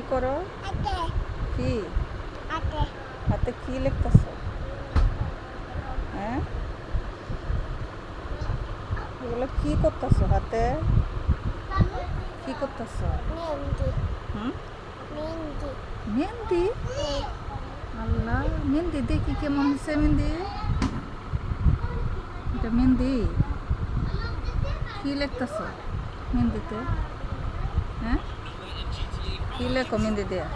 কি করো? Ate, কি ate, হাতে কি লিখতেছো? হ্যাঁ, এগুলো কি করতেছো হাতে? কি করতেছো? mendi, হুম, mendi, মেহেন্দি। আল্লাহ, মেহেন্দি দেখি কেমন হয়েছে মেহেন্দি। এটা মেহেন্দি। কি লিখতেছো মেহেন্দিতে? হ্যাঁ, কি লেখো মেহেন্দি দিয়ে?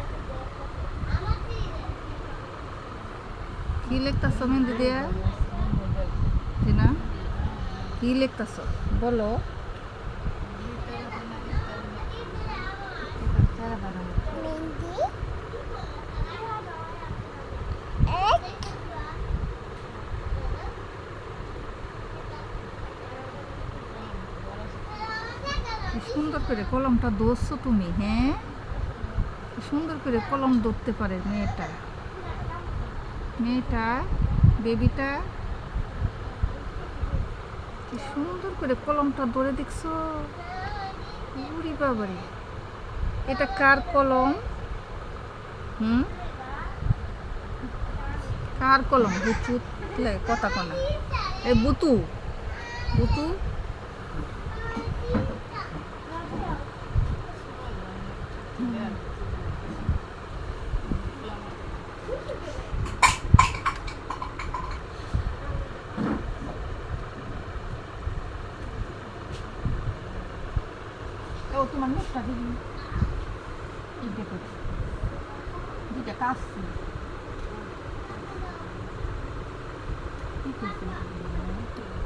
কি লিখতেছো মেহেন্দি দিয়ে? জিনা, কি লিখতেছো বলো? mendi, ek, কি সুন্দর করে কলমটা ধরছো তুমি। হ্যাঁ, কি সুন্দর করে কলম ধরতে পারে মেয়েটা। মেয়েটা, বেবিটা কি সুন্দর করে কলমটা ধরে দেখছো। উরি বাবারে, এটা কার কলম? হুম, কার কলম? বুচু কথা কনা। এ বুতু, বুতু। ও তোমার মুখটা দিবি দেখো, দুইটা কাশছি।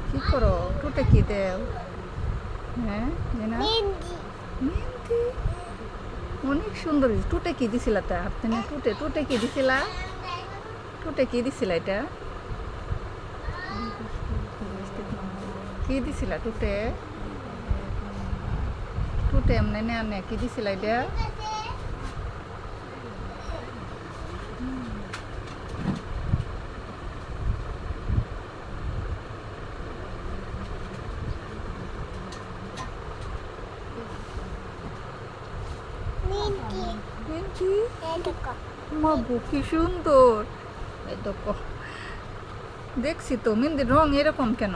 কি করো? টুটে কি দেও? হ্যাঁ, জিনা, mendi, মেহেন্দি অনেক সুন্দর হয়েছে। টুটে কি দিছিলা তা হাতে নিয়ে? টুটে টুটে কি দিছিলা? টুটে কি দিছিলা এটা? কি দিছিলা টুটে? টুটে এমনি নেয়া নেয়া কি দিছিলা এটা? mendi, মেহেন্দি edeko, মাগো কি সুন্দর। এই দেখো, দেখছি তো মেহেন্দির রং এরকম কেন?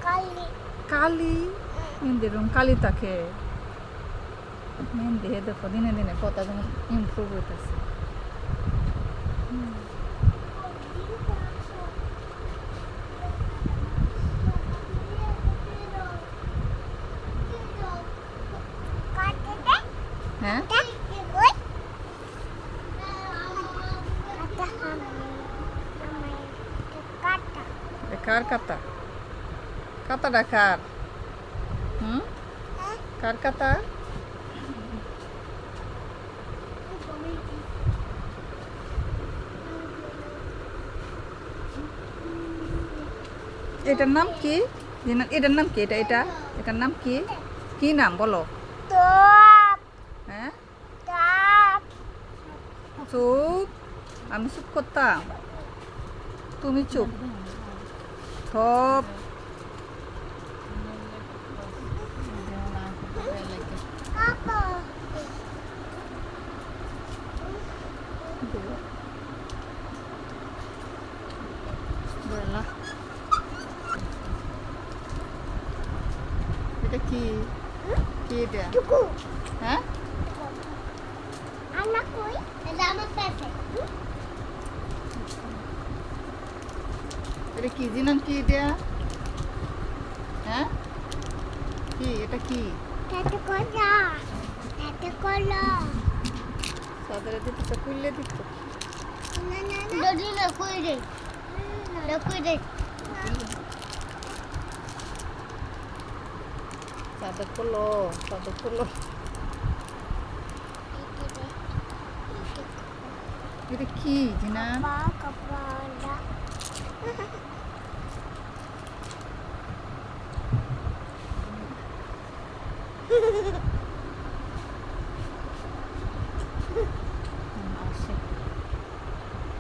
kali, কালি, মেহেন্দির রং কালি থাকে। মেহেন্দি হে দেখো দিনে দিনে কত যেন ইমপ্রুভ হইতেছে। katete, হ্যাঁ, tak, oi, kata hamai, kata, এ কার কাতা? কাতাটা কার? হুম, কার কাতা? এটার নাম কি? এটার নাম কি? এটার নাম কি? কি নাম বলো? top, হ্যাঁ, top, চুপ। আমি চুপ করতাম, তুমি চুপ। থপ, apa, বেলা। এটা কি? কি এটা? tuku, হ্যাঁ, anak koi, nama pepe, এটা কি জিনান? কি এটা? হ্যাঁ, কি এটা? কি tete kola, সাদারে দিতে খুললে দিত? Dodi na kuide. Na kuide. চাদর খোলো, চাদর খোলো। এটা কি জিনান? Apa kepala?